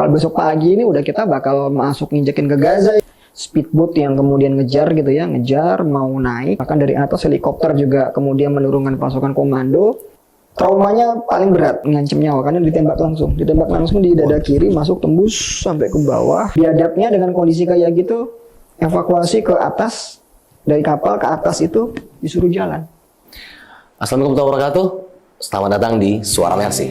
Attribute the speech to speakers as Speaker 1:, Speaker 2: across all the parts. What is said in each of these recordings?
Speaker 1: kapal besok pagi ini udah kita bakal masuk nginjekin ke Gaza. Speedboat yang kemudian ngejar gitu ya, ngejar mau naik, bahkan dari atas helikopter juga kemudian menurunkan pasukan komando. Traumanya paling berat, ngancam nyawa karena ditembak langsung di dada kiri, masuk tembus sampai ke bawah. Biadabnya dengan kondisi kayak gitu, evakuasi ke atas, dari kapal ke atas itu disuruh jalan.
Speaker 2: Assalamualaikum warahmatullahi wabarakatuh. Selamat datang di Suara Mercy.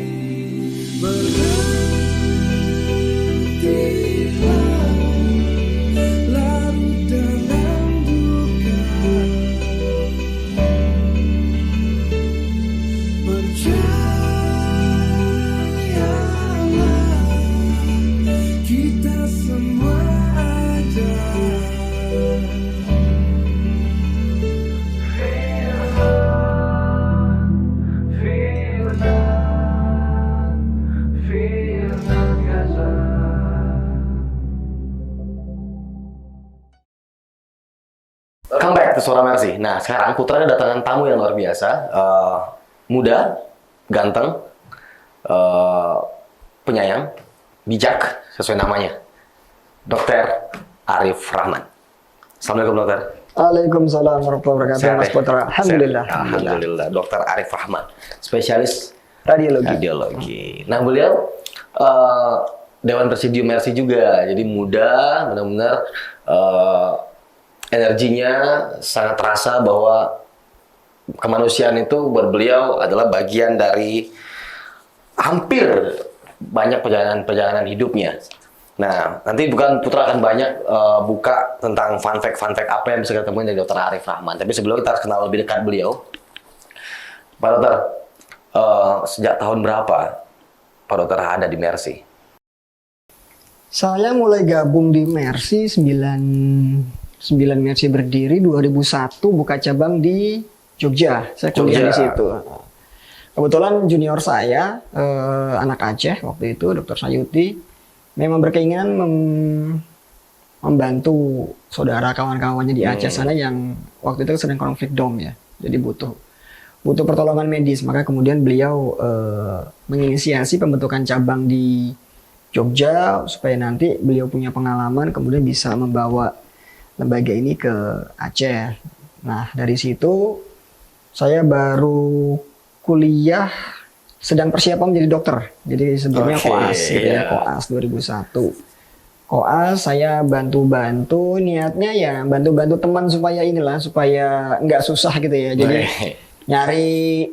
Speaker 2: Welcome back to Suara Mercy. Nah, sekarang Putra kedatangan tamu yang luar biasa, muda, ganteng, penyayang, bijak, sesuai namanya, Dr. Arif Rahman. Assalamualaikum dokter.
Speaker 1: Waalaikumsalam warahmatullahi wabarakatuh, Mas Putra. Alhamdulillah.
Speaker 2: Alhamdulillah. Dr. Arif Rahman, spesialis
Speaker 1: radiologi.
Speaker 2: Nah, beliau Dewan Presidium Mercy juga, jadi muda, benar-benar energinya sangat terasa bahwa kemanusiaan itu buat beliau adalah bagian dari hampir banyak perjalanan hidupnya. Nah, nanti Putra akan banyak buka tentang fun fact apa yang bisa kita temuin dari Dr. Arif Rahman. Tapi sebelum kita harus kenal lebih dekat beliau, Pak Dokter, sejak tahun berapa Pak Dokter ada di Mercy?
Speaker 1: Saya mulai gabung di Mercy 9 Mercy berdiri 2001, buka cabang di Jogja. Saya kuliah di situ. Kebetulan junior saya, anak Aceh waktu itu, Dr. Sayuti, memang berkeinginan membantu saudara kawan-kawannya di Aceh sana yang waktu itu sedang konflik dom ya. Jadi butuh pertolongan medis. Maka kemudian beliau menginisiasi pembentukan cabang di Jogja supaya nanti beliau punya pengalaman kemudian bisa membawa lembaga ini ke Aceh. Nah, dari situ saya baru kuliah, sedang persiapan menjadi dokter. Jadi sebelumnya koas gitu ya, koas 2001. Koas saya bantu-bantu, niatnya ya bantu-bantu teman supaya nggak susah gitu ya. Jadi nyari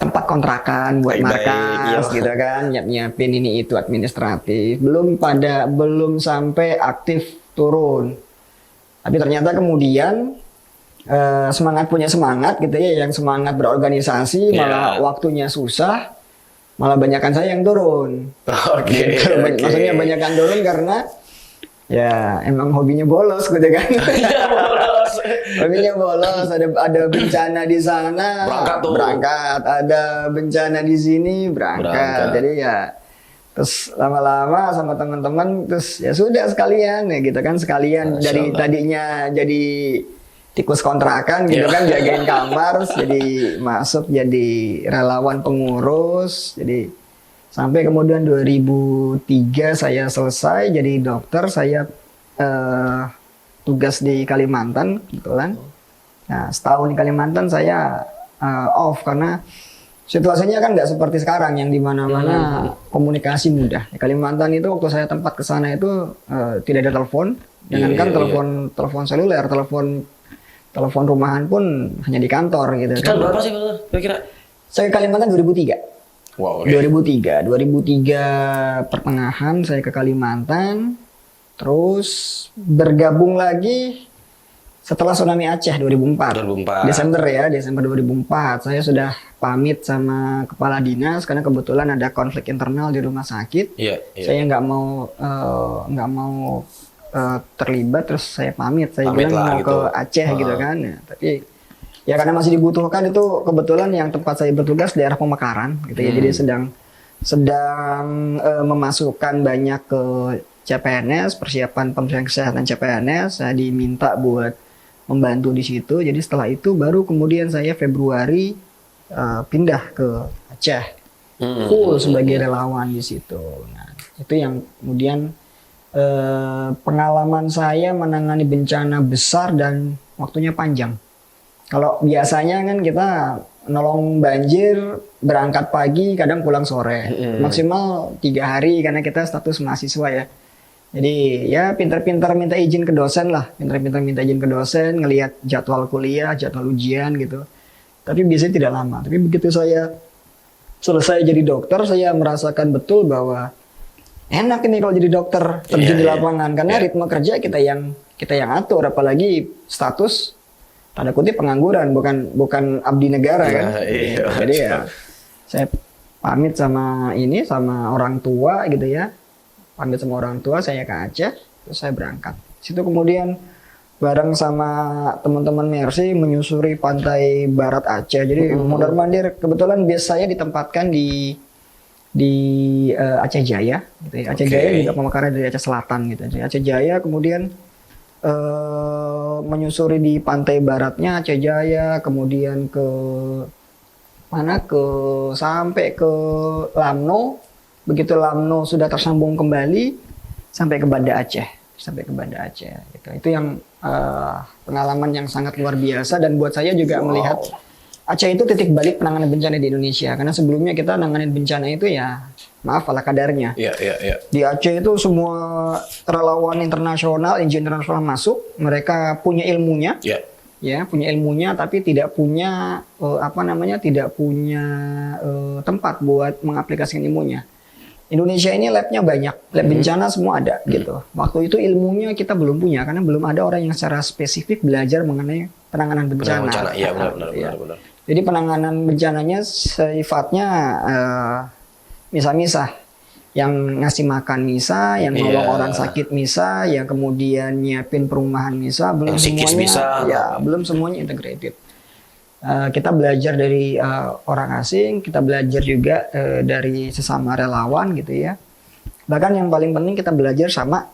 Speaker 1: tempat kontrakan buat markas gitu kan, nyiapin ini itu administratif. Belum sampai aktif turun. Tapi ternyata kemudian punya semangat gitu ya, yang semangat berorganisasi malah waktunya susah, malah banyakan saya yang turun. Maksudnya banyakan turun karena ya emang hobinya bolos gitu kan. Hobinya bolos, ada bencana di sana berangkat, ada bencana di sini berangkat. Jadi ya terus lama-lama sama teman-teman terus ya sudah sekalian ya gitu kan, sekalian dari tadinya jadi tikus kontrakan gitu kan, jagain kamar, jadi masuk jadi relawan pengurus, jadi sampai kemudian 2003 saya selesai jadi dokter. Saya tugas di Kalimantan kebetulan. Nah, setahun di Kalimantan saya off karena situasinya kan nggak seperti sekarang yang di mana-mana komunikasi mudah. Di Kalimantan itu waktu saya tempat ke sana itu tidak ada telepon, jangankan telepon seluler, telepon rumahan pun hanya di kantor gitu.
Speaker 2: Tahun berapa sih kira-kira?
Speaker 1: Saya ke Kalimantan 2003.
Speaker 2: Wow.
Speaker 1: 2003 pertengahan saya ke Kalimantan, terus bergabung lagi setelah tsunami Aceh 2004. Desember 2004 saya sudah pamit sama kepala dinas karena kebetulan ada konflik internal di rumah sakit. Saya nggak mau terlibat, terus saya pamit. Saya bilang mau gitu ke Aceh gitu kan. Ya, tapi ya karena masih dibutuhkan, itu kebetulan yang tempat saya bertugas daerah Pemekaran gitu ya. Jadi sedang memasukkan banyak ke CPNS, persiapan pemeriksaan kesehatan CPNS. Saya diminta buat membantu di situ. Jadi setelah itu baru kemudian saya Februari pindah ke Aceh, full sebagai relawan di situ. Nah, Itu yang kemudian pengalaman saya menangani bencana besar dan waktunya panjang. Kalau biasanya kan kita nolong banjir, berangkat pagi, kadang pulang sore. Maksimal 3 hari karena kita status mahasiswa ya. Jadi ya pintar-pintar minta izin ke dosen lah. Pintar-pintar minta izin ke dosen, ngelihat jadwal kuliah, jadwal ujian gitu. Tapi biasanya tidak lama. Tapi begitu saya selesai jadi dokter, saya merasakan betul bahwa enak ini kalau jadi dokter terjun di lapangan karena ritme kerja kita yang atur, apalagi status tanda kutip pengangguran, bukan abdi negara kan. Jadi ya saya pamit sama orang tua gitu ya, pamit sama orang tua, saya ke Aceh, terus saya berangkat. Situ kemudian bareng sama teman-teman Mercy menyusuri pantai barat Aceh. Jadi mondar-mandir, kebetulan biasa saya ditempatkan di Aceh Jaya gitu ya. Aceh Jaya juga pemekaran dari Aceh Selatan gitu. Jadi Aceh Jaya kemudian menyusuri di pantai baratnya Aceh Jaya, kemudian sampai ke Lamno. Begitu Lamno sudah tersambung kembali sampai ke Banda Aceh, gitu. Itu yang pengalaman yang sangat luar biasa, dan buat saya juga melihat Aceh itu titik balik penanganan bencana di Indonesia, karena sebelumnya kita nanganin bencana itu ya maaf ala kadarnya. Di Aceh itu semua relawan internasional, NGO internasional masuk, mereka punya ilmunya, punya ilmunya, tapi tidak punya tempat buat mengaplikasikan ilmunya. Indonesia ini labnya banyak, lab bencana semua ada gitu. Waktu itu ilmunya kita belum punya karena belum ada orang yang secara spesifik belajar mengenai penanganan bencana.
Speaker 2: Iya benar.
Speaker 1: Jadi penanganan bencananya sifatnya misah-misah. Yang ngasih makan misah, yang nolong orang sakit misah, yang kemudian nyiapin perumahan misah, belum semuanya belum semuanya integrated. Kita belajar dari orang asing, kita belajar juga dari sesama relawan gitu ya. Bahkan yang paling penting kita belajar sama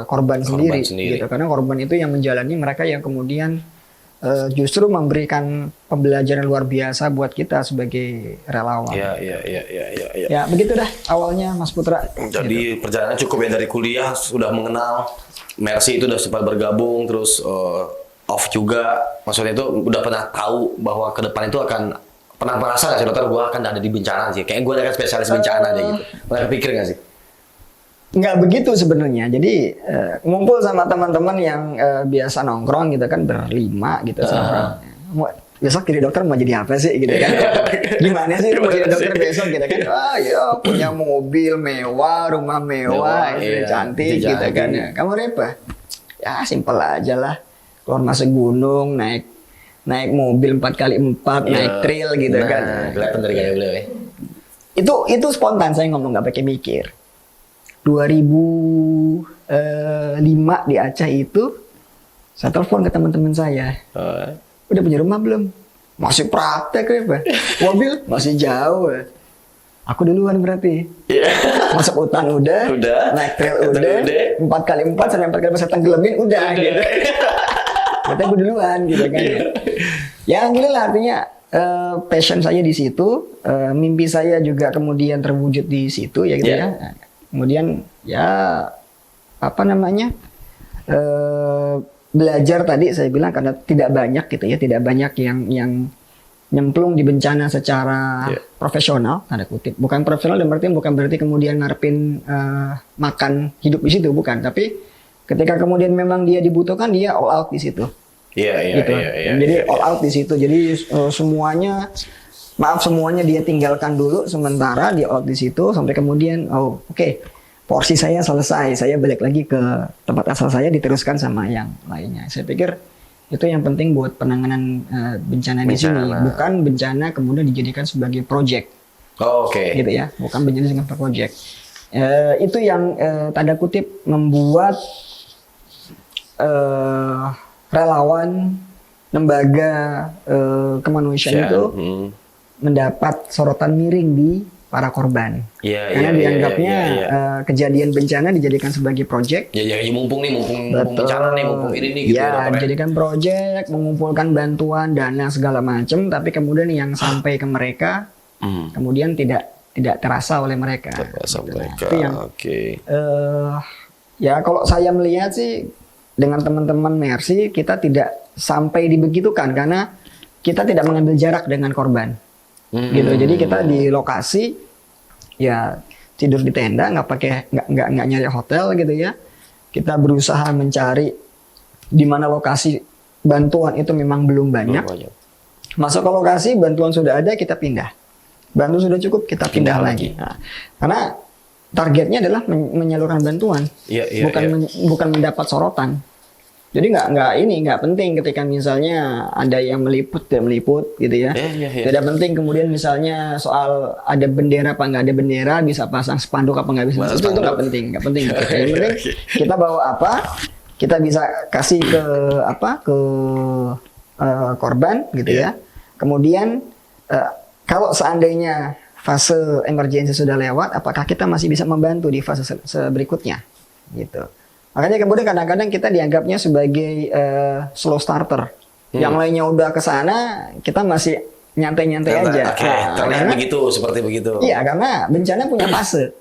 Speaker 1: korban sendiri gitu, karena korban itu yang menjalani, mereka yang kemudian justru memberikan pembelajaran luar biasa buat kita sebagai relawan. Ya begitu dah awalnya Mas Putra.
Speaker 2: Jadi perjalanan cukup ya, dari kuliah sudah mengenal Mercy, itu udah sempat bergabung, terus off juga, maksudnya itu udah pernah tahu bahwa ke depan itu akan pernah merasa nggak sih dokter, gue akan ada di bencana sih, kayak gue ada spesialis bencana deh gitu, pernah kepikir nggak sih?
Speaker 1: Nggak begitu sebenarnya. Jadi ngumpul sama teman-teman yang biasa nongkrong gitu kan, berlima gitu. Besok jadi dokter mau jadi apa sih gitu kan? Gimana sih mau jadi dokter besok gitu kan? Punya mobil mewah, rumah mewah, istri cantik gitu kan. Kamu apa? Ya simpel aja lah. Keluar masuk gunung, naik mobil 4x4, naik trail gitu kan.
Speaker 2: Kelihatan dari gaya beliau ya.
Speaker 1: Itu spontan, saya ngomong nggak pakai mikir. 2005 di Aceh itu saya telepon ke teman-teman saya. Udah punya rumah belum? Masih praktek ya Pak. Mobil masih jauh. Aku duluan berarti. Masuk hutan udah. Naik trail udah. 4x4 sampai 4x4 saya tenggelamin udah. Gitu. Berarti aku duluan gitu kan. Ya alhamdulillah, artinya passion saya di situ, mimpi saya juga kemudian terwujud di situ ya gitu ya. Kemudian ya belajar tadi saya bilang, karena tidak banyak gitu ya, tidak banyak yang nyemplung di bencana secara profesional, tanda kutip. Bukan profesional dan bukan berarti kemudian ngarepin makan hidup di situ, bukan. Tapi ketika kemudian memang dia dibutuhkan, dia all out di situ. Jadi all out di situ. Jadi semuanya dia tinggalkan dulu sementara, dia all out di situ sampai kemudian porsi saya selesai, saya balik lagi ke tempat asal saya, diteruskan sama yang lainnya. Saya pikir itu yang penting buat penanganan bencana di sini, bukan bencana kemudian dijadikan sebagai project. Gitu ya, bukan bencana sebagai project. Itu yang tanda kutip membuat relawan, lembaga kemanusiaan itu mendapat sorotan miring di para korban. Karena dianggapnya kejadian bencana dijadikan sebagai project.
Speaker 2: Mumpung bencana nih, mumpung ini nih gitu.
Speaker 1: Dijadikan project, mengumpulkan bantuan, dana segala macam, tapi kemudian yang sampai ke mereka kemudian tidak tidak terasa oleh mereka.
Speaker 2: Terasa
Speaker 1: Gitu.
Speaker 2: mereka.
Speaker 1: Itu yang
Speaker 2: Oke.
Speaker 1: ya kalau saya melihat sih dengan teman-teman Mercy kita tidak sampai dibegitukan karena kita tidak mengambil jarak dengan korban. Gitu. Jadi kita di lokasi ya tidur di tenda, nggak nyari hotel gitu ya. Kita berusaha mencari di mana lokasi bantuan itu memang belum banyak. Masuk ke lokasi bantuan sudah ada kita pindah. Bantu sudah cukup kita pindah lagi. Nah, karena targetnya adalah menyalurkan bantuan, bukan mendapat sorotan. Jadi nggak penting ketika misalnya ada yang meliput gitu ya. Tidak penting kemudian misalnya soal ada bendera apa nggak ada bendera, bisa pasang spanduk apa nggak bisa. Itu nggak penting. Yang penting kita bawa apa, kita bisa kasih ke korban gitu ya. Kemudian kalau seandainya fase emergency sudah lewat, apakah kita masih bisa membantu di fase berikutnya gitu. Makanya kemudian kadang-kadang kita dianggapnya sebagai slow starter. Yang lainnya udah ke sana, kita masih nyantai-nyantai aja.
Speaker 2: Terlihat begitu, seperti begitu.
Speaker 1: Iya, karena bencana punya fase.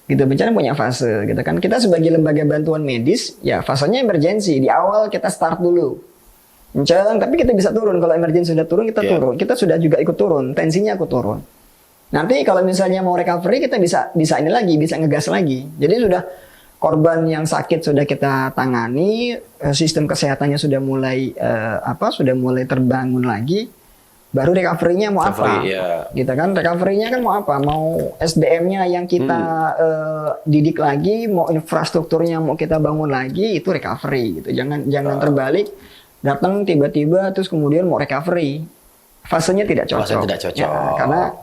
Speaker 1: Gitu, bencana punya fase gitu kan. Kita sebagai lembaga bantuan medis, ya fasenya emergency. Di awal kita start dulu. Kencang, tapi kita bisa turun. Kalau emergency sudah turun, kita turun. Kita sudah juga ikut turun, tensinya ikut turun. Nanti kalau misalnya mau recovery, kita bisa ini lagi, bisa ngegas lagi. Jadi sudah korban yang sakit sudah kita tangani, sistem kesehatannya sudah mulai terbangun lagi, baru recovery-nya mau apa? Gitu kan, recovery-nya kan mau apa? Mau SDM-nya yang kita didik lagi, mau infrastrukturnya mau kita bangun lagi, itu recovery gitu. Jangan terbalik, datang tiba-tiba terus kemudian mau recovery, fasenya tidak cocok.
Speaker 2: Fasenya tidak cocok.
Speaker 1: Ya, karena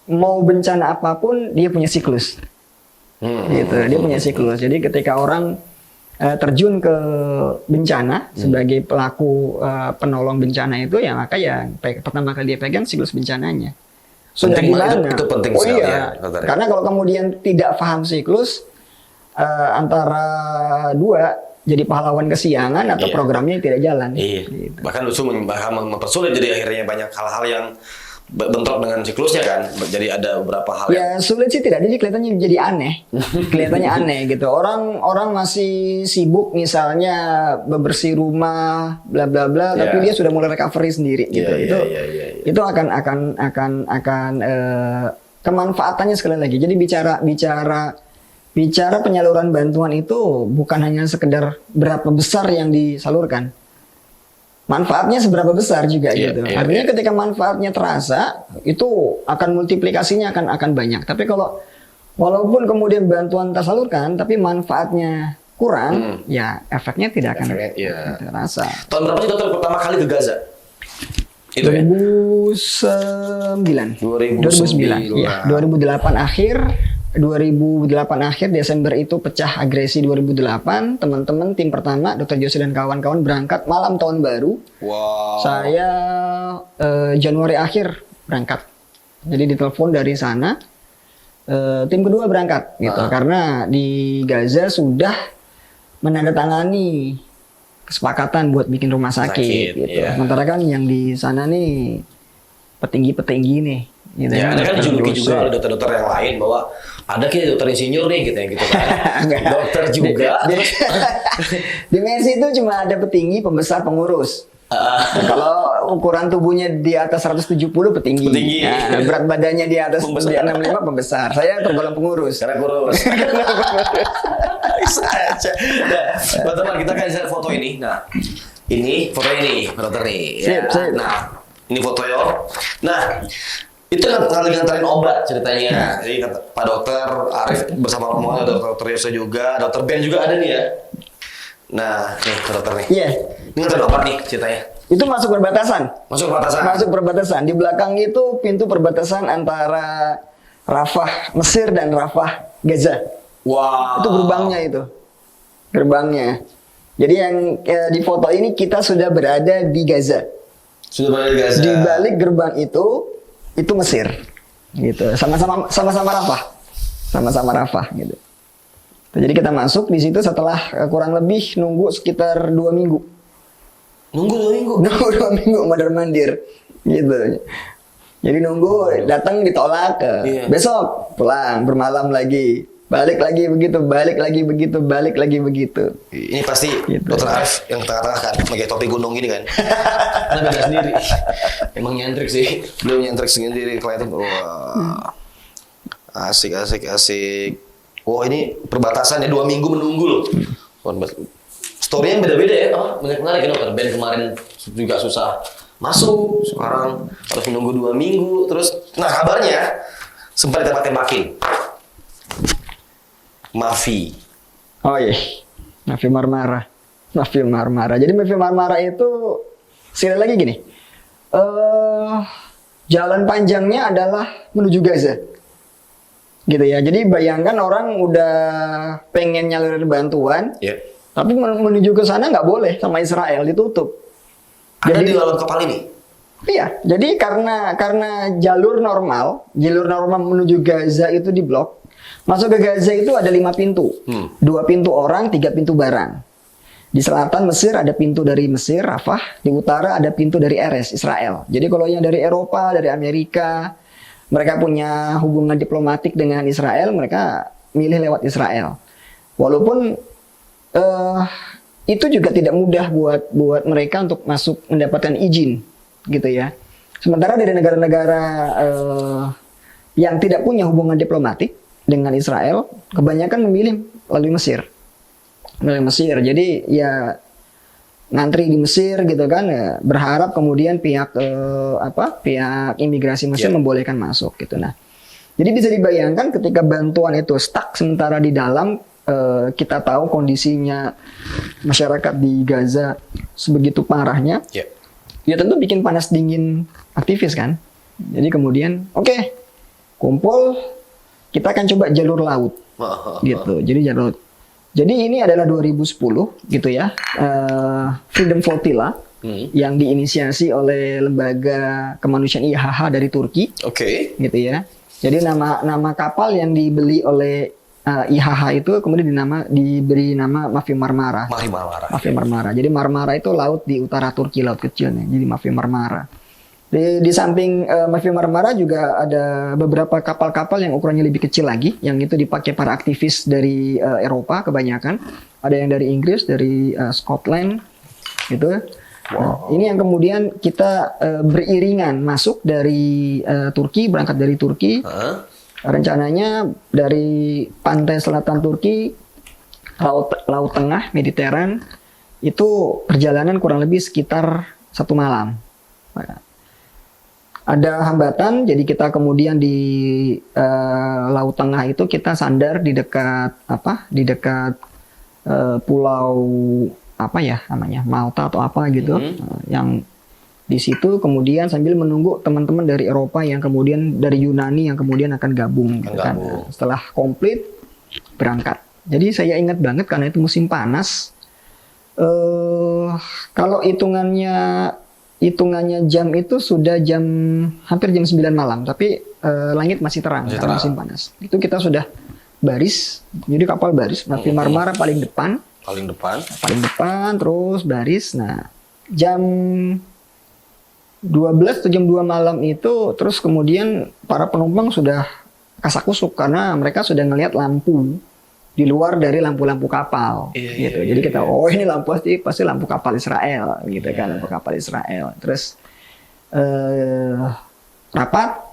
Speaker 1: mau bencana apapun dia punya siklus. Gitu, dia punya siklus. Jadi ketika orang terjun ke bencana sebagai pelaku penolong bencana itu, ya maka ya pertama kali dia pegang siklus bencananya. Sudah gimana?
Speaker 2: Itu penting sekali ya.
Speaker 1: Karena kalau kemudian tidak paham siklus antara dua, jadi pahlawan kesiangan atau programnya tidak jalan.
Speaker 2: Gitu. Bahkan justru mempersulit, jadi akhirnya banyak hal-hal yang bentrok dengan siklusnya kan. Jadi ada beberapa hal
Speaker 1: yang sulit sih tidak, jadi kelihatannya jadi aneh. Kelihatannya aneh gitu. Orang masih sibuk misalnya bebersih rumah bla bla bla, tapi dia sudah mulai recovery sendiri gitu. Itu akan kemanfaatannya sekali lagi. Jadi bicara penyaluran bantuan itu bukan hanya sekedar berapa besar yang disalurkan. Manfaatnya seberapa besar juga gitu. Artinya ketika manfaatnya terasa, itu akan multiplikasinya akan banyak. Tapi kalau walaupun kemudian bantuan tersalurkan, tapi manfaatnya kurang, ya efeknya tidak akan terasa.
Speaker 2: Tahun berapa sih dokter pertama kali ke Gaza? Itu
Speaker 1: 2009. 2009. Ya, 2008 akhir Desember itu pecah agresi 2008. Teman-teman tim pertama Dr. Jose dan kawan-kawan berangkat malam tahun baru. Saya Januari akhir berangkat. Jadi ditelepon dari sana. Tim kedua berangkat gitu karena di Gaza sudah menandatangani kesepakatan buat bikin rumah sakit gitu. Sementara kan yang di sana nih petinggi nih. Gitu
Speaker 2: ada kan dijuluki juga oleh dokter-dokter yang lain bahwa ada kayak dokter insinyur nih gitu kan. Dokter juga.
Speaker 1: Di Mercy itu cuma ada petinggi, pembesar, pengurus. Kalau ukuran tubuhnya di atas 170 petinggi. Nah, berat badannya di atas 65 pembesar. Saya tergolong pengurus.
Speaker 2: Karena kurus. Bisa aja. Nah, teman kita kan lihat foto ini. Nah, ini foto ini, dokter nih.
Speaker 1: Sip.
Speaker 2: Nah, ini foto yo. Nah, itu lagi nganterin obat ceritanya. Jadi Pak Dokter Arif bersama rombongan, Dokter Yose juga, Dokter Ben juga ada nih ya. Nah, nih dokter nih. Ini nganterin obat nih ceritanya.
Speaker 1: Itu masuk perbatasan.
Speaker 2: Masuk perbatasan.
Speaker 1: Di belakang itu pintu perbatasan antara Rafah Mesir dan Rafah Gaza. Itu gerbangnya. Jadi yang di foto ini kita sudah berada di Gaza. Di balik gerbang itu Mesir, gitu. Sama-sama Rafah, gitu. Jadi kita masuk di situ setelah kurang lebih nunggu sekitar 2 minggu. Nunggu 2 minggu mondar-mandir, gitu. Jadi nunggu datang ditolak,
Speaker 2: Iya.
Speaker 1: besok pulang bermalam lagi, balik lagi begitu, balik lagi begitu, balik lagi begitu.
Speaker 2: Ini pasti
Speaker 1: Gitu.
Speaker 2: Dokter Arif yang tengah-tengah kan, pakai topi gunung gini kan. Karena beda sendiri. Emang nyentrik sih. Belum nyentrik sendiri kelihatan. Wah. Asik. Wah ini perbatasan ya 2 minggu menunggu loh. Story-nya beda-beda ya. Oh, menarik ya dokter. Band kemarin juga susah masuk. Sekarang harus menunggu 2 minggu. Terus, nah kabarnya sempat ditembak-tembakin. Mafi.
Speaker 1: Oh iya, Mafi Marmara. Jadi Mafi Marmara itu sekali lagi gini. Jalan panjangnya adalah menuju Gaza. Gitu ya. Jadi bayangkan orang udah pengen nyalurin bantuan,
Speaker 2: Ya.
Speaker 1: tapi menuju ke sana nggak boleh sama Israel, ditutup.
Speaker 2: Ada
Speaker 1: Jadi-
Speaker 2: di dalam kapal ini.
Speaker 1: Iya, jadi karena jalur normal menuju Gaza itu diblok. Masuk ke Gaza itu ada 5 pintu, 2 pintu orang, 3 pintu barang. Di selatan Mesir ada pintu dari Mesir, Rafah. Di utara ada pintu dari Erez, Israel. Jadi kalau yang dari Eropa, dari Amerika, mereka punya hubungan diplomatik dengan Israel, mereka milih lewat Israel. Walaupun itu juga tidak mudah buat mereka untuk masuk mendapatkan izin, gitu ya. Sementara dari negara-negara yang tidak punya hubungan diplomatik dengan Israel, kebanyakan memilih melalui Mesir. Jadi ya ngantri di Mesir gitu kan, ya, berharap kemudian pihak imigrasi Mesir membolehkan masuk gitu. Nah, jadi bisa dibayangkan ketika bantuan itu stuck sementara di dalam, kita tahu kondisinya masyarakat di Gaza sebegitu parahnya.
Speaker 2: Ya.
Speaker 1: Ya tentu bikin panas dingin aktivis kan. Jadi kemudian oke, kumpul, kita akan coba jalur laut gitu. Jadi ini adalah 2010 gitu ya, Freedom Flotilla yang diinisiasi oleh lembaga kemanusiaan IHH dari Turki.
Speaker 2: Oke.
Speaker 1: Gitu ya. Jadi nama kapal yang dibeli oleh IHH itu kemudian diberi nama Mafi Marmara. Mafi Marmara. Jadi Marmara itu laut di utara Turki, laut kecilnya. Jadi Mafi Marmara. Di samping Mafi Marmara juga ada beberapa kapal-kapal yang ukurannya lebih kecil lagi, yang itu dipakai para aktivis dari Eropa kebanyakan. Ada yang dari Inggris, dari Scotland, gitu. Nah, ini yang kemudian kita beriringan masuk dari Turki, berangkat dari Turki. Rencananya dari pantai selatan Turki, laut tengah, Mediteran, itu perjalanan kurang lebih sekitar 1 malam. Ada hambatan, jadi kita kemudian di laut tengah itu kita sandar di dekat pulau Malta atau apa gitu, yang di situ kemudian sambil menunggu teman-teman dari Eropa yang kemudian dari Yunani yang kemudian akan gabung. Gitu kan. Setelah komplit berangkat. Jadi saya ingat banget karena itu musim panas. Kalau hitungannya jam itu sudah hampir jam 9 malam, tapi langit masih terang karena musim panas. Itu kita sudah baris, jadi kapal baris, Mafi Marmara paling depan, terus baris. Nah, jam 12 atau jam 2 malam itu terus kemudian para penumpang sudah kasak-kusuk karena mereka sudah ngelihat lampu di luar dari lampu-lampu kapal gitu. Jadi kita ini lampu pasti lampu kapal Israel gitu kan, lampu kapal Israel. Terus rapat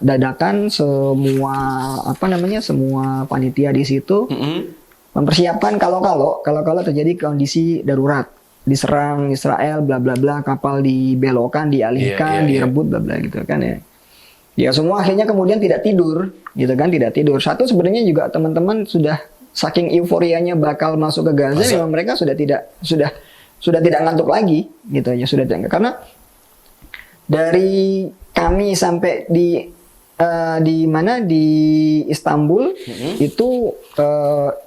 Speaker 1: dadakan semua panitia di situ mempersiapkan kalau terjadi kondisi darurat, diserang Israel bla bla bla, kapal dibelokkan, dialihkan, direbut bla bla gitu kan ya. Ya semua akhirnya kemudian tidak tidur gitu kan, tidak tidur. Satu sebenarnya juga teman-teman sudah saking euforianya bakal masuk ke Gaza, memang mereka sudah tidak ngantuk lagi gitu ya, sudah tidak. Karena dari kami sampai di Istanbul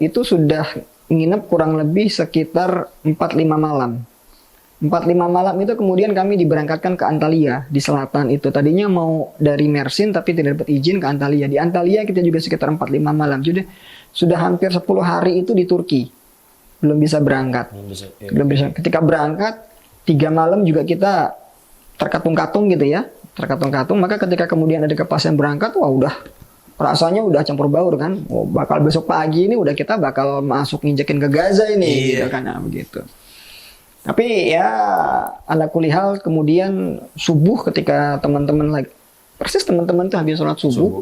Speaker 1: itu sudah nginep kurang lebih sekitar 4-5 malam. 4-5 malam itu kemudian kami diberangkatkan ke Antalya di selatan itu. Tadinya mau dari Mersin tapi tidak dapat izin ke Antalya. Di Antalya kita juga sekitar 4-5 malam. Jadi sudah hampir 10 hari itu di Turki. Belum bisa berangkat. Belum bisa. Ketika berangkat 3 malam juga kita terkatung-katung gitu ya. terkatung-katung. Maka ketika kemudian ada kepastian berangkat, wah udah rasanya udah campur baur kan. Oh, bakal besok pagi ini udah kita bakal masuk nginjekin ke Gaza ini, gitu kan, nah, begitu. Tapi ya ala kulihal kemudian subuh ketika teman-teman lagi persis teman-teman tuh habis sholat subuh.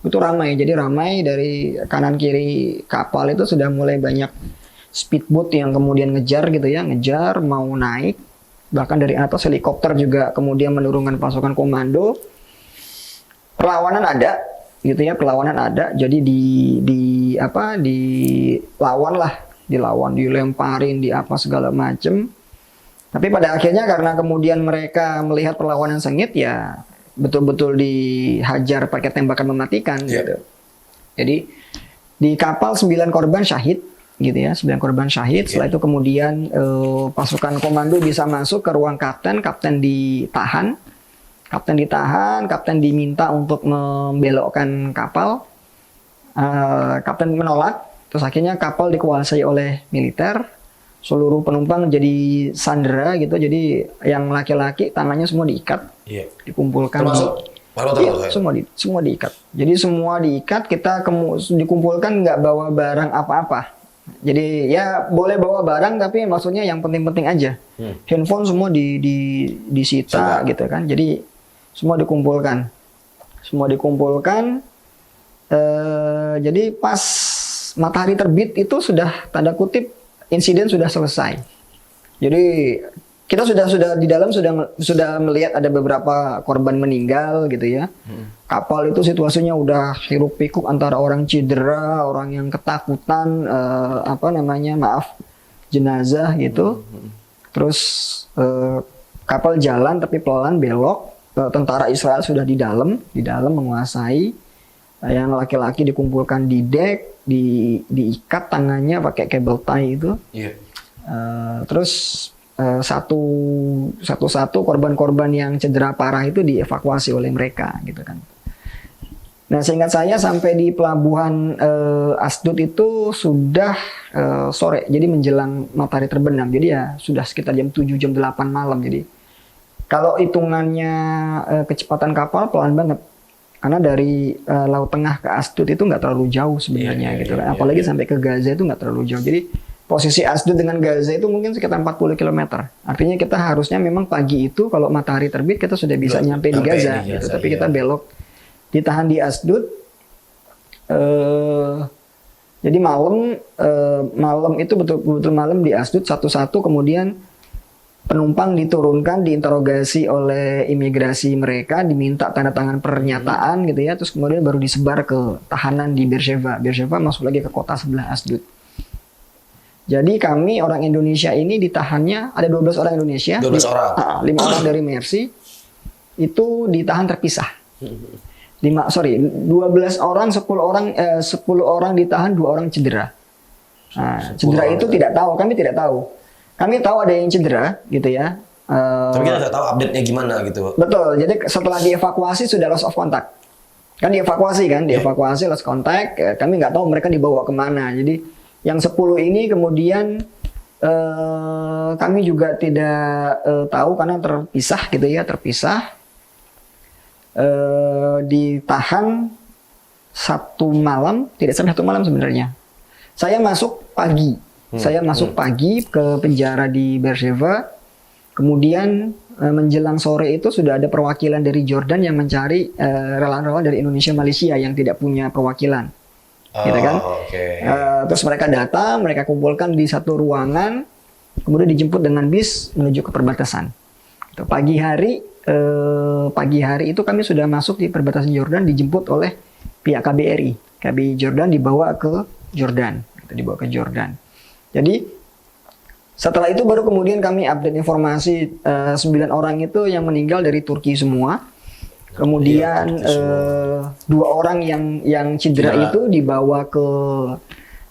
Speaker 1: Itu ramai, jadi ramai dari kanan kiri kapal itu sudah mulai banyak speedboat yang kemudian ngejar gitu ya, ngejar mau naik, bahkan dari atas helikopter juga kemudian menurunkan pasukan komando. Perlawanan ada, gitu ya, perlawanan ada. Jadi dilawan, dilemparin, di apa segala macem. Tapi pada akhirnya karena kemudian mereka melihat perlawanan sengit ya betul-betul dihajar pakai tembakan mematikan gitu. Jadi di kapal 9 korban syahid gitu ya, 9 korban syahid. Setelah itu kemudian pasukan komando bisa masuk ke ruang kapten ditahan. Kapten diminta untuk membelokkan kapal. Kapten menolak, terus akhirnya kapal dikuasai oleh militer. Seluruh penumpang jadi sandera gitu, jadi yang laki-laki tangannya semua diikat, dikumpulkan.
Speaker 2: Termasuk
Speaker 1: semua diikat. Jadi semua diikat, kita dikumpulkan nggak bawa barang apa-apa. Jadi ya boleh bawa barang tapi maksudnya yang penting-penting aja. Handphone semua disita gitu kan. Jadi semua dikumpulkan. Jadi pas matahari terbit itu sudah tanda kutip insiden sudah selesai. Jadi kita sudah di dalam sudah melihat ada beberapa korban meninggal gitu ya. Kapal itu situasinya udah hiruk pikuk antara orang cedera, orang yang ketakutan, jenazah gitu. Terus kapal jalan tapi pelan belok. Tentara Israel sudah di dalam menguasai. Yang laki-laki dikumpulkan di dek, diikat tangannya pakai cable tie itu. Terus satu-satu korban-korban yang cedera parah itu dievakuasi oleh mereka gitu kan. Nah, seingat saya sampai di pelabuhan Asdod itu sudah sore, jadi menjelang matahari terbenam. Jadi ya sudah sekitar jam 7 jam 8 malam. Jadi kalau hitungannya kecepatan kapal pelan banget. Karena dari Laut Tengah ke Asdod itu nggak terlalu jauh sebenarnya gitu kan. Apalagi sampai ke Gaza itu nggak terlalu jauh. Jadi posisi Asdod dengan Gaza itu mungkin sekitar 40 km. Artinya kita harusnya memang pagi itu kalau matahari terbit kita sudah bisa nyampe di Gaza gitu. Tapi kita belok, ditahan di Asdod. Jadi malam itu betul-betul malam di Asdod satu-satu, kemudian penumpang diturunkan, diinterogasi oleh imigrasi mereka, diminta tanda tangan pernyataan gitu ya, terus kemudian baru disebar ke tahanan di Beersheba. Beersheba masuk lagi ke kota sebelah Asdod. Jadi kami orang Indonesia ini ditahannya, ada 12 orang Indonesia,
Speaker 2: 12 orang.
Speaker 1: 5 orang dari Mercy, itu ditahan terpisah. 12 orang, 10 orang ditahan, 2 orang cedera. Nah, cedera itu tidak tahu, kami tidak tahu. Kami tahu ada yang cedera gitu ya.
Speaker 2: Tapi kita nggak tahu update-nya gimana gitu.
Speaker 1: Betul. Jadi setelah dievakuasi sudah loss of contact. Kan dievakuasi, lost contact. Kami nggak tahu mereka dibawa kemana. Jadi yang 10 ini kemudian kami juga tidak tahu karena terpisah gitu ya, ditahan 1 malam, tidak sampai 1 malam sebenarnya. Saya masuk pagi. Saya masuk pagi ke penjara di Beersheba. Kemudian menjelang sore itu sudah ada perwakilan dari Jordan yang mencari relawan-relawan dari Indonesia Malaysia yang tidak punya perwakilan. Gitu kan? Terus mereka datang, mereka kumpulkan di satu ruangan, kemudian dijemput dengan bis menuju ke perbatasan. Pagi hari itu kami sudah masuk di perbatasan Jordan, dijemput oleh pihak KBRI. KBRI Jordan dibawa ke Jordan. Jadi setelah itu baru kemudian kami update informasi 9 orang itu yang meninggal dari Turki semua. Kemudian 2 orang yang cedera itu dibawa ke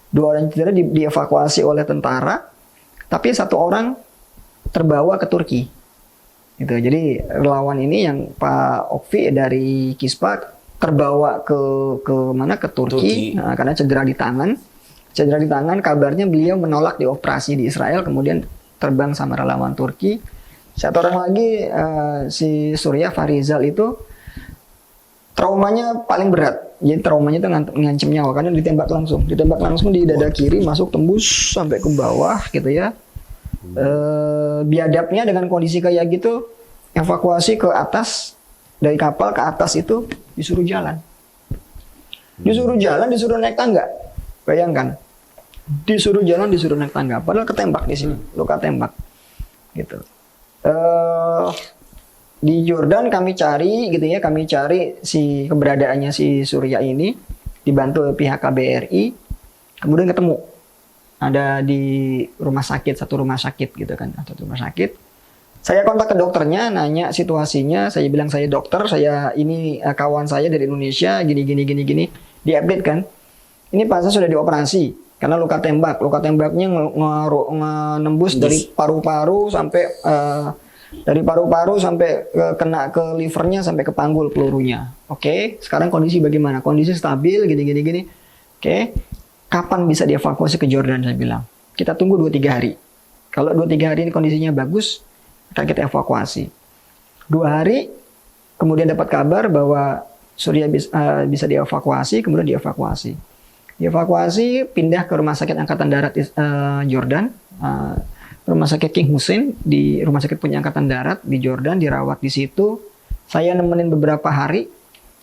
Speaker 1: 2 orang cedera dievakuasi oleh tentara. Tapi 1 orang terbawa ke Turki. Gitu. Jadi relawan ini yang Pak Okvi dari Kispa terbawa ke Turki. Nah, karena cedera di tangan. Kabarnya beliau menolak dioperasi di Israel, kemudian terbang sama relawan Turki Satu orang lagi si Surya Farizal itu traumanya paling berat. Jadi traumanya itu ngancem nyawa karena ditembak langsung di dada kiri, masuk tembus sampai ke bawah gitu ya. Biadabnya dengan kondisi kayak gitu, evakuasi ke atas, dari kapal ke atas itu disuruh jalan. Disuruh naik tangga. Bayangkan. Disuruh jalan, disuruh naik tangga. Padahal ketembak di sini, luka tembak. Gitu. Di Jordan kami cari gitu ya, kami cari si keberadaannya si Surya ini, dibantu pihak KBRI, kemudian ketemu. Ada di satu rumah sakit gitu kan, satu rumah sakit. Saya kontak ke dokternya, nanya situasinya, saya bilang saya dokter, saya ini kawan saya dari Indonesia, gini. Diupdate kan, ini pasien sudah dioperasi karena luka tembaknya nembus dari paru-paru sampai kena ke livernya sampai ke panggul pelurunya. Oke, sekarang kondisi bagaimana? Kondisi stabil, gini. Oke, kapan bisa dievakuasi ke Jordan? Saya bilang kita tunggu 2-3 hari. Kalau 2-3 hari ini kondisinya bagus, akan kita evakuasi. 2 hari kemudian dapat kabar bahwa Surya bisa dievakuasi, kemudian dievakuasi, pindah ke rumah sakit angkatan darat Jordan, rumah sakit King Hussein, di rumah sakit punya angkatan darat di Jordan, dirawat di situ. Saya nemenin beberapa hari,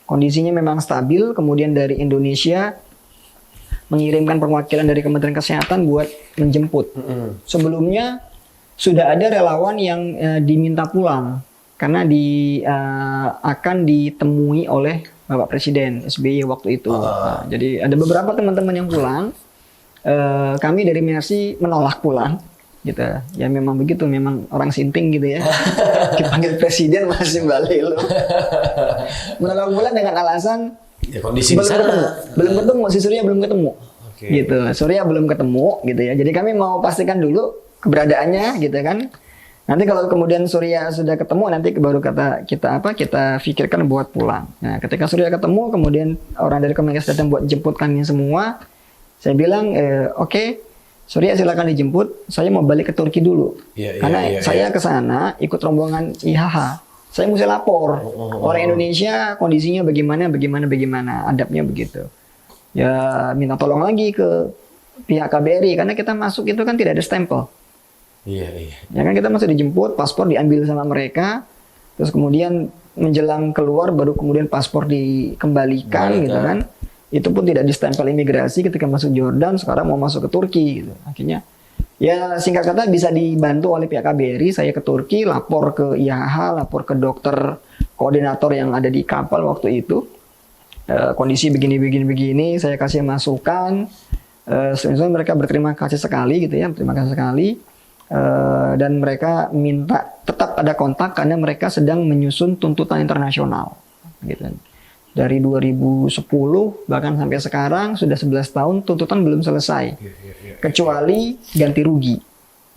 Speaker 1: kondisinya memang stabil. Kemudian dari Indonesia mengirimkan perwakilan dari Kementerian Kesehatan buat menjemput. Sebelumnya sudah ada relawan yang diminta pulang karena akan ditemui oleh Bapak Presiden SBY waktu itu. Nah, jadi ada beberapa teman-teman yang pulang. Kami dari Mercy menolak pulang, gitu. Ya memang begitu, memang orang sinting gitu ya. Dipanggil Presiden masih balik lu. Menolak pulang dengan alasan
Speaker 2: ya, kondisi
Speaker 1: belum ketemu, si Surya belum ketemu. Gitu, Surya belum ketemu, gitu ya. Jadi kami mau pastikan dulu keberadaannya, gitu kan. Nanti kalau kemudian Surya sudah ketemu, nanti baru kita pikirkan buat pulang. Nah, ketika Surya ketemu, kemudian orang dari Kemenkes datang buat jemput kami semua. Saya bilang, oke, Surya silakan dijemput. Saya mau balik ke Turki dulu, karena saya ke sana ikut rombongan IHH. Saya mesti lapor orang Indonesia kondisinya bagaimana, adabnya begitu. Ya minta tolong lagi ke pihak KBRI karena kita masuk itu kan tidak ada stempel. Ya kan kita masih dijemput, paspor diambil sama mereka, terus kemudian menjelang keluar baru kemudian paspor dikembalikan gitu kan. Itu pun tidak distempel imigrasi ketika masuk Jordan, sekarang mau masuk ke Turki gitu. Akhirnya ya singkat kata bisa dibantu oleh pihak KBRI, saya ke Turki, lapor ke IHH, lapor ke dokter koordinator yang ada di kapal waktu itu. Kondisi begini, saya kasih masukan. Sebenarnya mereka berterima kasih sekali gitu ya, dan mereka minta tetap ada kontak karena mereka sedang menyusun tuntutan internasional gitu. Dari 2010 bahkan sampai sekarang sudah 11 tahun tuntutan belum selesai. Kecuali ganti rugi.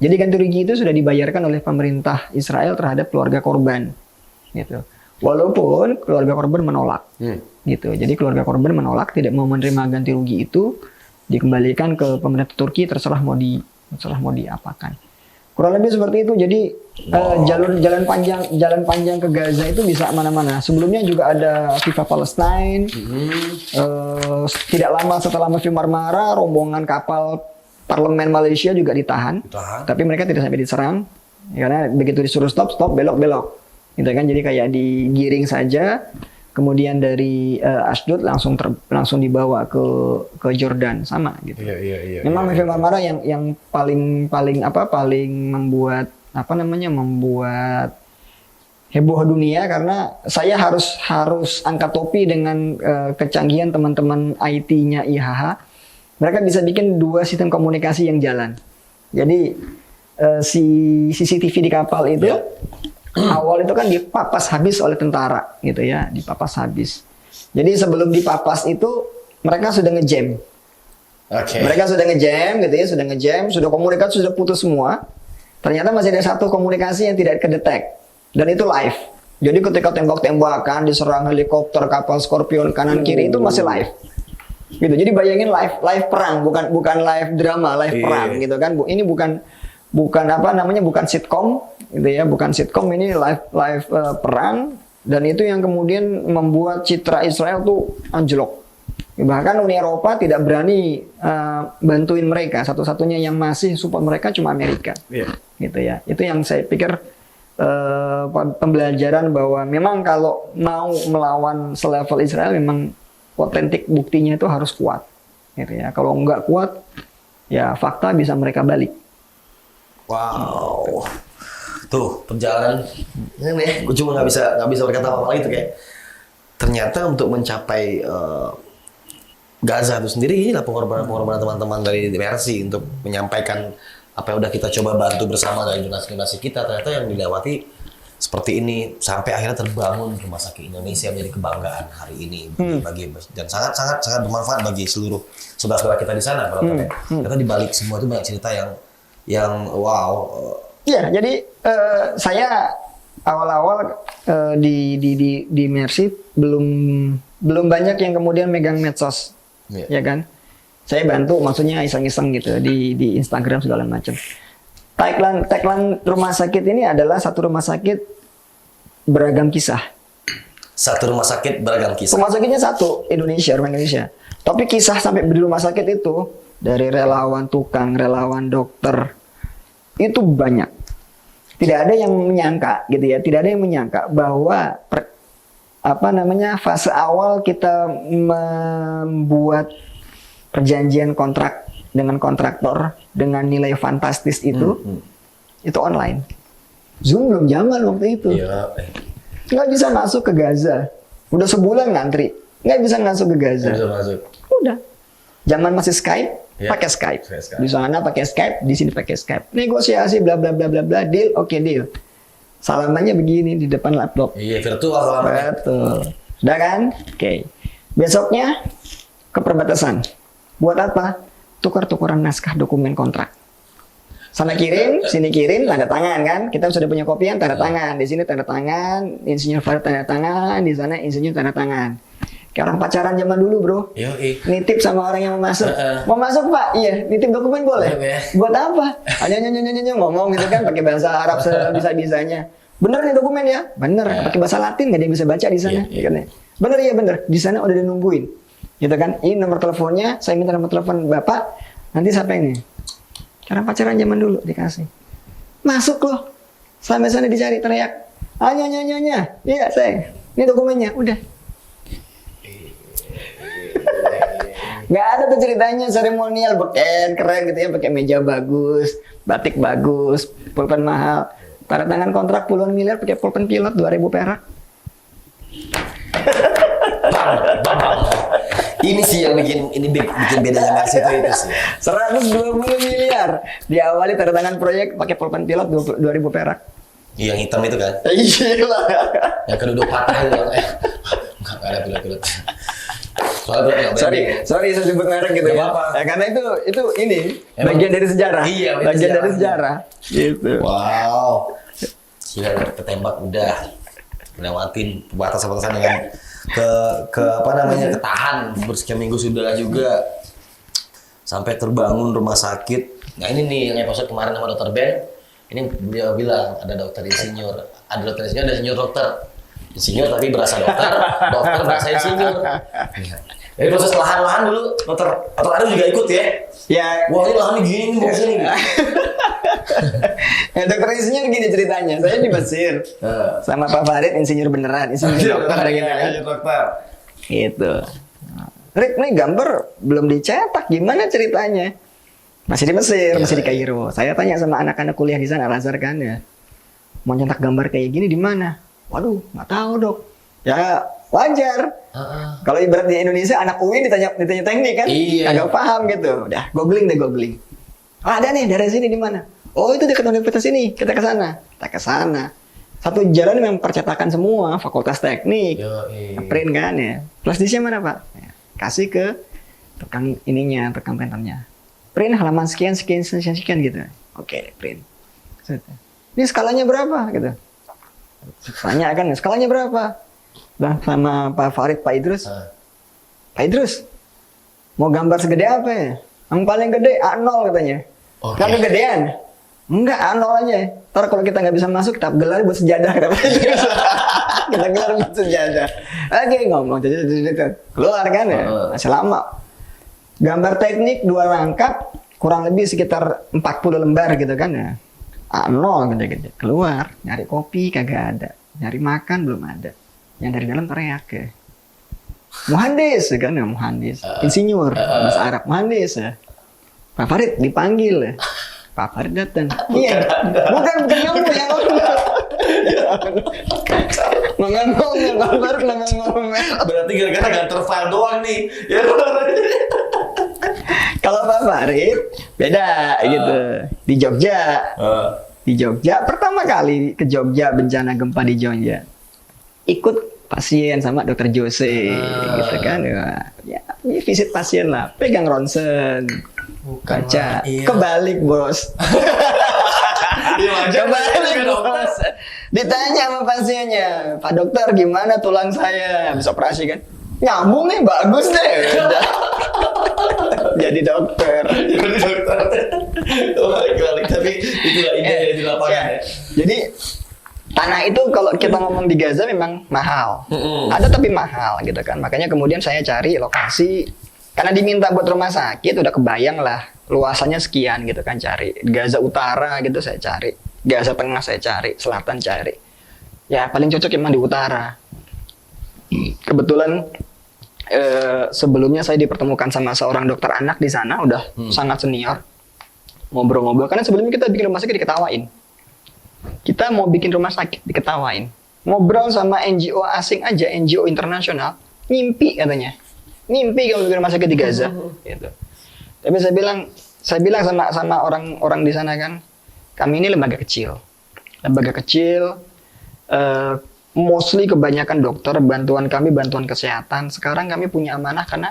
Speaker 1: Jadi ganti rugi itu sudah dibayarkan oleh pemerintah Israel terhadap keluarga korban gitu. Walaupun keluarga korban menolak. Gitu. Jadi keluarga korban menolak, tidak mau menerima ganti rugi itu, dikembalikan ke pemerintah Turki, terserah mau diapakan. Kurang lebih seperti itu. Jadi jalan panjang ke Gaza itu bisa mana-mana. Sebelumnya juga ada Viva Palestine. Tidak lama setelah Mavi Marmara, rombongan kapal parlemen Malaysia juga ditahan. Tapi mereka tidak sampai diserang karena begitu disuruh stop belok. Gitu kan, jadi kayak digiring saja. Kemudian dari Ashdod langsung dibawa ke Jordan sama gitu. Memang Mavi Marmara yang paling membuat membuat heboh dunia karena saya harus angkat topi dengan kecanggihan teman-teman IT-nya IHH. Mereka bisa bikin 2 sistem komunikasi yang jalan. Jadi si CCTV di kapal itu awal itu kan dipapas habis oleh tentara gitu ya, dipapas habis. Jadi sebelum dipapas itu mereka sudah ngejam. Mereka sudah ngejam gitu ya, sudah komunikasi sudah putus semua. Ternyata masih ada satu komunikasi yang tidak kedetek dan itu live. Jadi ketika tembak-tembakan, diserang helikopter, kapal Scorpion kanan kiri itu masih live. Gitu. Jadi bayangin live perang, bukan live drama, live perang gitu kan. Ini bukan bukan apa namanya, bukan sitkom gitu ya, bukan sitkom, ini live perang, dan itu yang kemudian membuat citra Israel tuh anjlok. Bahkan Uni Eropa tidak berani bantuin mereka. Satu-satunya yang masih support mereka cuma Amerika. Gitu ya. Itu yang saya pikir pembelajaran bahwa memang kalau mau melawan selevel Israel memang otentik buktinya itu harus kuat. Gitu ya. Kalau nggak kuat, ya fakta bisa mereka balik.
Speaker 2: Wow. Tuh perjalanan ini ya, gue cuma nggak bisa berkata apa lagi tuh kayak ternyata untuk mencapai Gaza itu sendiri, inilah pengorbanan teman-teman dari Mercy untuk menyampaikan apa yang udah kita coba bantu bersama dari donasi-donasi kita. Ternyata yang dilewati seperti ini sampai akhirnya terbangun Rumah Sakit Indonesia menjadi kebanggaan hari ini bagi dan sangat bermanfaat bagi seluruh saudara-saudara kita di sana. Ternyata di balik semua itu banyak cerita yang wow.
Speaker 1: Iya, jadi saya awal-awal di Mercy belum banyak yang kemudian megang medsos. Ya kan, saya bantu, maksudnya iseng-iseng gitu di Instagram segala macam. Tagline rumah sakit ini adalah satu rumah sakit beragam kisah.
Speaker 2: Satu rumah sakit beragam kisah.
Speaker 1: Rumah sakitnya satu, rumah Indonesia. Tapi kisah sampai di rumah sakit itu dari relawan tukang, relawan dokter itu banyak. Tidak ada yang menyangka gitu ya, tidak ada yang menyangka bahwa fase awal kita membuat perjanjian kontrak dengan kontraktor dengan nilai fantastis itu online. Zoom belum zaman waktu itu. Nggak bisa masuk ke Gaza. Udah sebulan ngantri, nggak bisa masuk ke Gaza. Udah. Zaman masih Skype, pakai Skype. Di sana pakai Skype, di sini pakai Skype. Negosiasi bla bla bla bla bla, deal, oke deal. Salamannya begini di depan laptop.
Speaker 2: Iya, virtual salamannya.
Speaker 1: Betul. Sudah kan? Oke. Besoknya ke perbatasan. Buat apa? Tukar-tukaran naskah dokumen kontrak. Sana kirim, sini kirim, tanda tangan kan? Kita sudah punya kopian, tanda tangan. Di sini tanda tangan, insinyur Farid tanda tangan, di sana insinyur tanda tangan. Kayak orang pacaran zaman dulu, bro. Nitip sama orang yang mau masuk. Mau masuk, Pak? Iya, nitip dokumen boleh. Buat apa? Hanya ngomong gitu kan, pakai bahasa Arab sebisa-bisanya. Bener nih dokumen ya? Bener. Pakai bahasa Latin nggak ada yang bisa baca di sana. Bener ya bener. Di sana udah dinungguin. Gitu kan? Ini nomor teleponnya. Saya minta nomor telepon Bapak. Nanti siapa ini? Cara pacaran zaman dulu dikasih. Masuk loh. Sampai sana dicari teriak. Nya. Iya saya. Ini dokumennya. Udah. Nggak ada tuh ceritanya seremonial beken keren gitu ya, pakai meja bagus, batik bagus, pulpen mahal, tanda tangan kontrak puluhan miliar pakai pulpen pilot 2.000 perak.
Speaker 2: Ini sih yang bikin bedanya Mercy itu sih.
Speaker 1: 120 miliar diawali tanda tangan proyek pakai pulpen pilot 2.000 perak.
Speaker 2: Yang hitam itu kan?
Speaker 1: Iya lah.
Speaker 2: Yang keduduk patah itu kan? Nggak ada pilot.
Speaker 1: Sorry saya sebut merek gitu ya. Ya karena itu ini bagian dari sejarah.
Speaker 2: Iya,
Speaker 1: bagian dari sejarah. Gitu.
Speaker 2: Wow. Gila, ketembak udah lewatin batasan dengan ketahan bersekian minggu sudah juga sampai terbangun rumah sakit. Nah ini nih yang episode kemarin sama Dokter Ben. Ini beliau bilang ada dokter insinyur, ada insinyur dokter. Insinyur tapi berasa dokter berasa insinyur. Jadi proses lahan dulu, dokter Adam juga ikut ya?
Speaker 1: Ya.
Speaker 2: Wah ini lahannya gini, mau sini.
Speaker 1: Dokter insinyur gini ceritanya, saya di Mesir sama Pak Farid insinyur beneran, insinyur dokter gitu kan.
Speaker 2: Dokter.
Speaker 1: Gitu. Rick, nih gambar belum dicetak, gimana ceritanya? Masih di Mesir, masih di Kairo. Saya tanya sama anak-anak kuliah di sana, Al-Azhar kan ya. Mau nyetak gambar kayak gini di mana? Waduh, nggak tahu dok. Ya wajar. Kalau ibarat di Indonesia anak UI ditanya teknik kan, agak paham gitu. Udah googling. Ada nih dari sini di mana? Oh itu dekat universitas ini. Kita ke sana. Satu jalan memang percetakan semua, fakultas teknik, print kan ya. Flash disknya mana pak? Ya, kasih ke tukang printernya. Print halaman sekian gitu. Oke, print. Ini skalanya berapa gitu? Tanya kan, skalanya berapa? Bang sama Pak Farid, Pak Idrus. Pak Idrus, mau gambar segede apa ya? Yang paling gede A0 katanya. Kan kegedean. Enggak, nol aja. Ntar kalau kita nggak bisa masuk, kita gelar buat sejadah. Kita gelar buat sejadah. Oke, ngomong. Keluar kan ya? Masih lama. Gambar teknik 2 rangkap, kurang lebih sekitar 40 lembar gitu kan ya. Nol gede-gede. Keluar, nyari kopi kagak ada. Nyari makan belum ada. Yang dari dalam teriak ya. Muhandis kan ya, muhandis. Insinyur, bahasa Arab. Muhandis ya. Pak Farid dipanggil ya. Pak Farid datang. Iya. Bukan kamu yang ngomong. Pak Farid ngomong.
Speaker 2: Berarti gara-gara nganter file doang nih. Ya.
Speaker 1: Kalau Pak Farid beda gitu. Di Jogja. Di Jogja pertama kali ke Jogja bencana gempa di Jogja. Ikut pasien sama dokter Jose gitu kan. Ya, visit pasien lah. Pegang ronsen. Baca.
Speaker 2: Iya.
Speaker 1: Kebalik, Bos. Kebalik, Bos. Ditanya sama pasiennya, "Pak dokter, gimana tulang saya? Habis operasi kan?" "Nyambung nih, bagus deh." Udah. Jadi dokter.
Speaker 2: Kebalik, tapi itulah ide di lapangan ya.
Speaker 1: Jadi tanah itu kalau kita ngomong di Gaza memang mahal. Ada tapi mahal gitu kan. Makanya kemudian saya cari lokasi. Karena diminta buat rumah sakit, udah kebayang lah luasannya sekian gitu kan, cari. Gaza Utara gitu saya cari. Gaza Tengah saya cari. Selatan cari. Ya paling cocok emang di utara. Kebetulan sebelumnya saya dipertemukan sama seorang dokter anak di sana, udah sangat senior. Ngobrol-ngobrol, karena sebelumnya kita bikin rumah sakit diketawain. Kita mau bikin rumah sakit diketawain. Ngobrol sama NGO asing aja, NGO internasional, ngimpi katanya. Ngimpi kalau bikin rumah sakit di Gaza. Gitu. Tapi saya bilang sama orang-orang di sana kan, kami ini lembaga kecil. Lembaga kecil, mostly kebanyakan dokter, bantuan kami bantuan kesehatan. Sekarang kami punya amanah karena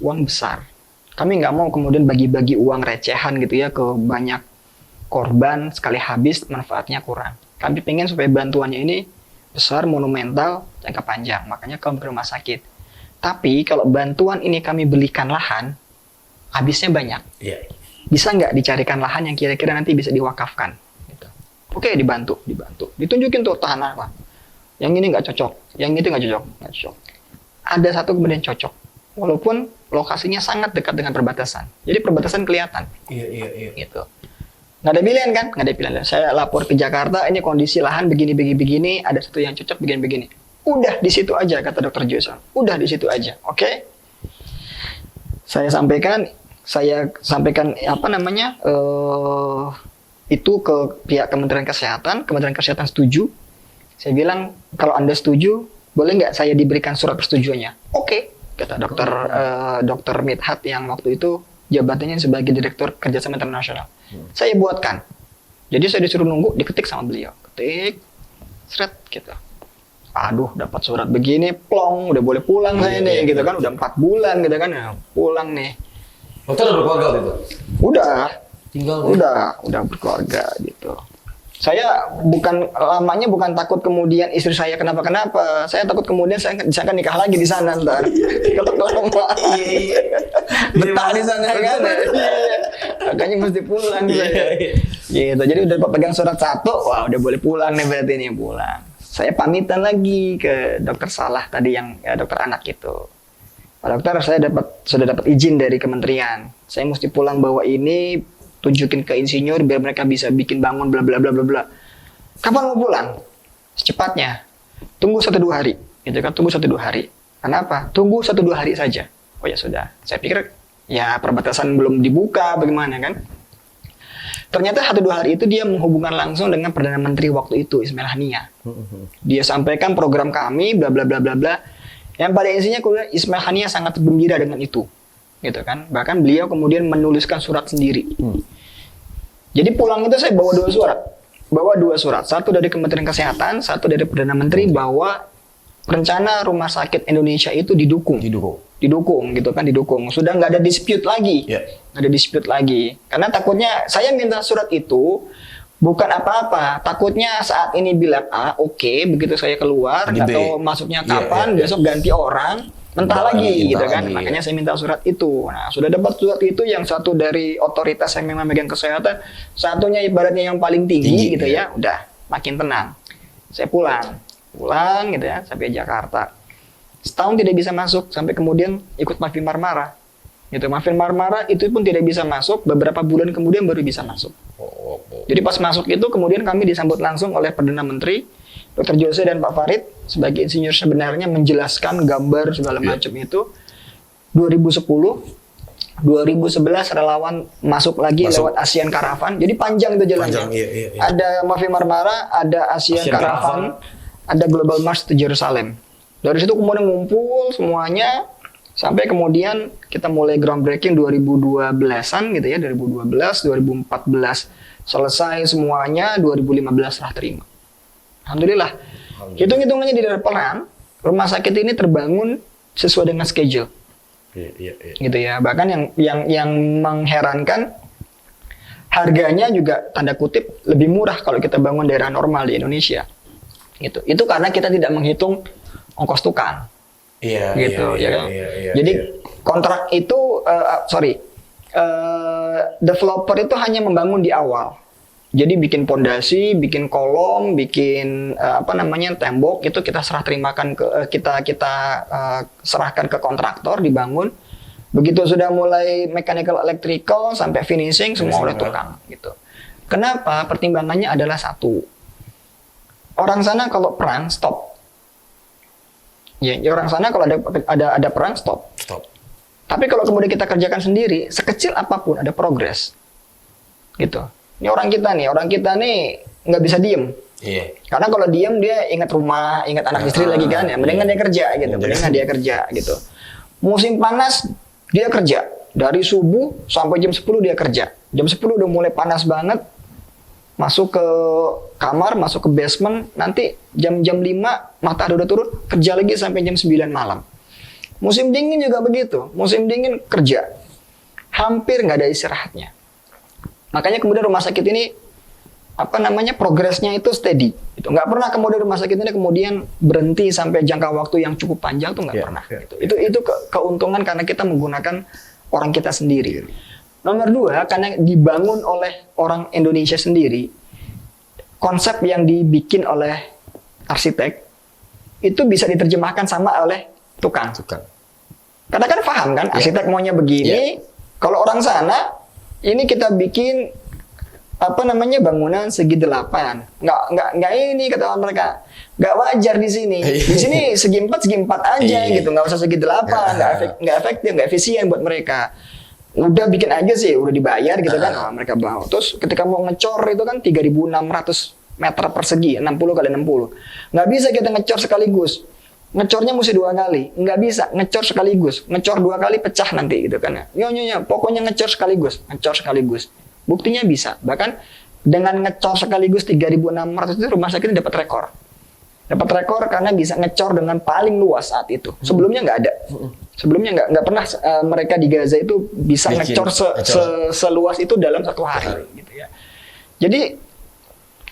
Speaker 1: uang besar. Kami nggak mau kemudian bagi-bagi uang recehan gitu ya ke banyak korban, sekali habis manfaatnya kurang. Kami pengen supaya bantuannya ini besar, monumental, jangka panjang. Makanya kami ke rumah sakit. Tapi kalau bantuan ini kami belikan lahan, habisnya banyak.
Speaker 2: Iya.
Speaker 1: Bisa nggak dicarikan lahan yang kira-kira nanti bisa diwakafkan? Gitu. Oke, dibantu. Ditunjukin tuh tanah apa. Yang ini nggak cocok, yang itu nggak cocok. Ada satu kemudian cocok, walaupun lokasinya sangat dekat dengan perbatasan. Jadi perbatasan kelihatan.
Speaker 2: Iya.
Speaker 1: Gitu. Nggak ada pilihan kan? Nggak ada pilihan. Saya lapor ke Jakarta, ini kondisi lahan begini, ada satu yang cocok begini. Udah di situ aja kata dokter Joson. Udah di situ aja, oke? Saya sampaikan itu ke pihak Kementerian Kesehatan. Kementerian Kesehatan setuju. Saya bilang kalau Anda setuju, boleh nggak saya diberikan surat persetujuannya? Oke, kata dokter Midhat yang waktu itu jabatannya sebagai Direktur Kerjasama Internasional. Saya buatkan. Jadi saya disuruh nunggu, diketik sama beliau. Ketik, seret gitu. Aduh, dapat surat begini, plong, udah boleh pulang saya nih, gitu kan. Udah 4 bulan gitu kan, ya, pulang nih.
Speaker 2: Dokter udah berkeluarga gitu?
Speaker 1: Udah berkeluarga gitu. Saya bukan takut kemudian istri saya kenapa-kenapa. Saya takut kemudian saya akan nikah lagi di sana ntar. Kalau kelamaan. Betah di sana kan. Makanya mesti pulang saya. Gitu. Jadi udah pegang surat 1, wah udah boleh pulang nih berarti nih pulang. Saya pamitan lagi ke dokter Salah tadi yang dokter anak itu. Pak dokter, saya sudah dapat izin dari kementerian. Saya mesti pulang bawa ini, tunjukin ke insinyur biar mereka bisa bikin bangun bla bla bla bla bla. Kapan mau pulang? Secepatnya. Tunggu 1-2 hari. Gitu kan, tunggu 1-2 hari. Kenapa? Tunggu 1-2 hari saja. Oh ya sudah. Saya pikir ya perbatasan belum dibuka bagaimana kan? Ternyata 1-2 hari itu dia menghubungkan langsung dengan Perdana Menteri waktu itu, Ismail Haniyah. Dia sampaikan program kami, bla bla bla bla bla. Yang pada intinya kemudian Ismail Haniyah sangat gembira dengan itu, gitu kan. Bahkan beliau kemudian menuliskan surat sendiri. Jadi pulang itu saya bawa 2 surat. Satu dari Kementerian Kesehatan, satu dari Perdana Menteri bahwa rencana rumah sakit Indonesia itu didukung gitu kan, sudah nggak ada dispute lagi, nggak ada dispute lagi, karena takutnya saya minta surat itu bukan apa-apa, takutnya saat ini bilang oke, begitu saya keluar atau masuknya kapan besok ganti orang, mentah lagi gitu kan.
Speaker 2: lagi,
Speaker 1: Makanya saya minta surat itu. Nah, sudah dapat surat itu, yang satu dari otoritas yang memang megang kesehatan, satunya ibaratnya yang paling tinggi gitu ya. Udah makin tenang. Saya pulang gitu ya sampai Jakarta. Setahun tidak bisa masuk, sampai kemudian ikut Mafi Marmara. Gitu, Mafi Marmara itu pun tidak bisa masuk, beberapa bulan kemudian baru bisa masuk. Jadi pas masuk itu kemudian kami disambut langsung oleh Perdana Menteri Dr. Jose dan Pak Farid sebagai insinyur sebenarnya menjelaskan gambar segala macam itu. 2010, 2011 relawan masuk lagi lewat ASEAN Caravan. Jadi panjang itu jalannya.
Speaker 2: Iya.
Speaker 1: Ada Mafi Marmara, ada ASEAN Caravan, ada Global March to Jerusalem. Dari situ kemudian ngumpul semuanya sampai kemudian kita mulai groundbreaking 2012-an gitu ya, 2012, 2014 selesai semuanya, 2015 serah terima. Alhamdulillah. Hitung-hitungannya di depan rumah sakit ini terbangun sesuai dengan schedule.
Speaker 2: Iya.
Speaker 1: Gitu ya. Bahkan yang mengherankan, harganya juga tanda kutip lebih murah kalau kita bangun daerah normal di Indonesia. Gitu. Itu karena kita tidak menghitung ongkos tukang.
Speaker 2: Iya.
Speaker 1: Gitu ya kan. Jadi kontrak itu developer itu hanya membangun di awal. Jadi bikin pondasi, bikin kolom, bikin tembok, itu kita serah terimakan kita serahkan ke kontraktor, dibangun. Begitu sudah mulai mechanical electrical sampai finishing semua oleh tukang gitu. Kenapa? Pertimbangannya adalah satu. Orang sana kalau perang stop. Ya, orang sana kalau ada perang stop. Tapi kalau kemudian kita kerjakan sendiri, sekecil apapun ada progres. Gitu. Ini orang kita nih nggak bisa diem.
Speaker 2: Iya.
Speaker 1: Karena kalau diem dia ingat rumah, ingat anak istri lagi kan ya. Mendingan dia kerja gitu. Mendingan dia kerja gitu. Musim panas dia kerja. Dari subuh sampai jam 10 dia kerja. Jam 10 udah mulai panas banget. Masuk ke kamar, masuk ke basement. Nanti jam-jam 5 matahari udah turun, kerja lagi sampai jam 9 malam. Musim dingin juga begitu. Musim dingin kerja. Hampir nggak ada istirahatnya. Makanya kemudian rumah sakit ini progresnya itu steady. Itu nggak pernah kemudian rumah sakit ini kemudian berhenti sampai jangka waktu yang cukup panjang tuh nggak pernah. Gitu. Itu keuntungan karena kita menggunakan orang kita sendiri. Nomor 2, karena dibangun oleh orang Indonesia sendiri, konsep yang dibikin oleh arsitek itu bisa diterjemahkan sama oleh tukang. Karena kan paham kan, arsitek maunya begini. Kalau orang sana ini kita bikin bangunan segi 8. Nggak ini kata mereka. Nggak wajar di sini. Di sini segi 4 aja gitu. Nggak usah segi 8. Nggak efektif, nggak efisien buat mereka. Udah bikin aja sih, udah dibayar gitu kan. Mereka bawa. Terus ketika mau ngecor itu kan 3.600 meter persegi, 60 kali 60. Nggak bisa kita ngecor sekaligus. Ngecornya mesti 2 kali, nggak bisa ngecor sekaligus, ngecor 2 kali pecah nanti gitu kan. Pokoknya ngecor sekaligus. Buktinya bisa, bahkan dengan ngecor sekaligus 3.600 itu rumah sakit ini dapat rekor karena bisa ngecor dengan paling luas saat itu. Sebelumnya nggak ada, sebelumnya nggak pernah mereka di Gaza itu bisa ngecor seluas itu dalam 1 hari gitu ya. Jadi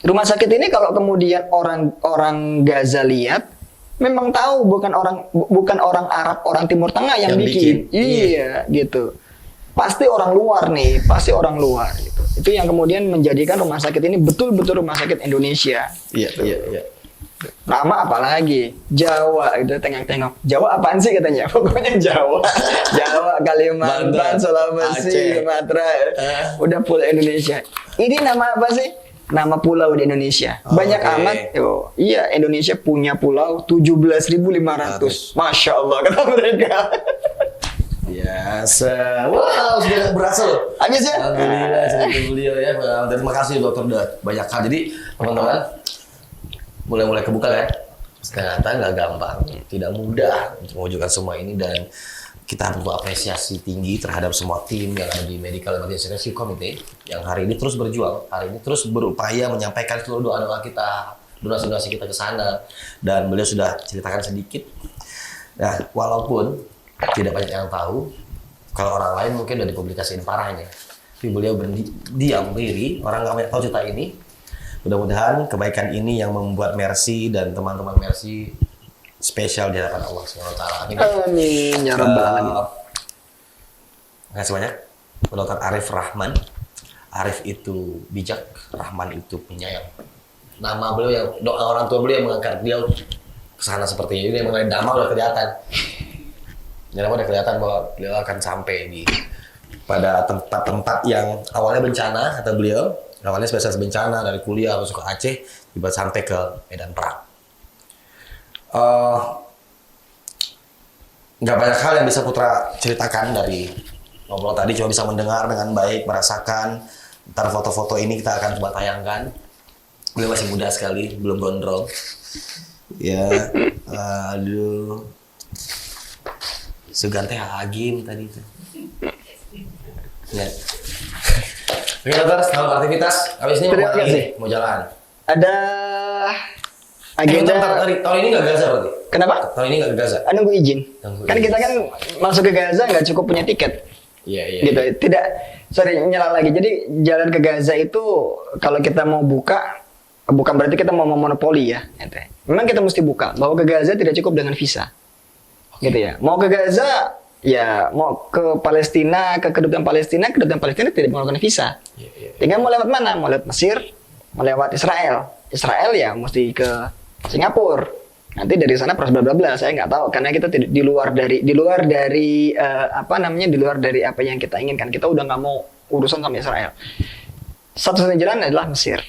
Speaker 1: rumah sakit ini kalau kemudian orang Gaza lihat, memang tahu bukan orang Arab, orang Timur Tengah yang bikin. Iya, gitu. Pasti orang luar nih, gitu. Itu yang kemudian menjadikan rumah sakit ini betul-betul rumah sakit Indonesia.
Speaker 2: Iya.
Speaker 1: Nama apalagi? Jawa gitu, tengok. Jawa apaan sih katanya? Pokoknya Jawa, Kalimantan, Sulawesi, Sumatera. Udah full Indonesia. Ini nama apa sih? Nama pulau di Indonesia. Banyak amat. Iya, Indonesia punya pulau 17.500. Masya Allah, kata mereka.
Speaker 2: Biasa. Wow, sudah berasa loh.
Speaker 1: Habis ya?
Speaker 2: Alhamdulillah, cerita beliau ya. Terima kasih dokter udah banyak hal. Jadi teman-teman, mulai kebuka kan? Ternyata nggak gampang, tidak mudah untuk mewujudkan semua ini, dan kita perlu apresiasi tinggi terhadap semua tim yang ada di Medical Emergency Rescue Committee yang hari ini terus berjuang, hari ini terus berupaya menyampaikan seluruh doa-doa kita, donasi-donasi kita ke sana, dan beliau sudah ceritakan sedikit. Nah, walaupun tidak banyak yang tahu, kalau orang lain mungkin udah dipublikasiin parahnya, tapi beliau berdiam diri, orang nggak banyak tahu cerita ini. Mudah-mudahan kebaikan ini yang membuat Mercy dan teman-teman Mercy spesial di hadapan Allah SWT.
Speaker 1: Amin ya rabbal alamin.
Speaker 2: Terima kasih banyak Dr. Arif Rahman. Arif itu bijak, Rahman itu penyayang. Nama beliau yang doa orang tua beliau yang mengangkat beliau ke sana seperti ini. Mengenai nama udah kelihatan. Nama udah kelihatan bahwa beliau akan sampai di pada tempat-tempat yang awalnya bencana, kata beliau. Awalnya spesialis bencana dari kuliah masuk ke Aceh, tiba sampai ke medan perang. Nggak banyak hal yang bisa Putra ceritakan dari ngobrol tadi, cuma bisa mendengar dengan baik, merasakan. Ntar foto-foto ini kita akan coba tayangkan. Beliau masih muda sekali, belum gondrong. Ya, aduh. Sugante Hagim tadi itu. Ya. Oke dokter, selamat aktivitas. Habis ini
Speaker 1: Terima kasih.
Speaker 2: mau jalan.
Speaker 1: Ada agenda.
Speaker 2: Tahun ini nggak Gaza berarti?
Speaker 1: Kenapa?
Speaker 2: Tahun ini nggak ke Gaza?
Speaker 1: Nunggu izin.
Speaker 2: Nunggu
Speaker 1: Kan
Speaker 2: izin.
Speaker 1: kita kan masuk ke Gaza nggak cukup punya tiket.
Speaker 2: Iya.
Speaker 1: Gitu. Tidak, sorry nyala lagi. Jadi jalan ke Gaza itu kalau kita mau buka, bukan berarti kita mau monopoli ya. Memang kita mesti buka. Bahwa ke Gaza tidak cukup dengan visa. Gitu ya. Mau ke Gaza, ya mau ke Palestina, ke kedutaan Palestina tidak menggunakan visa.
Speaker 2: Iya.
Speaker 1: Tinggal mau lewat mana? Mau lewat Mesir, mau lewat Israel. Israel ya mesti ke Singapura. Nanti dari sana proses bla bla bla. Saya nggak tahu karena kita di luar dari di luar dari apa yang kita inginkan. Kita udah nggak mau urusan sama Israel. Satu-satunya jalan adalah Mesir.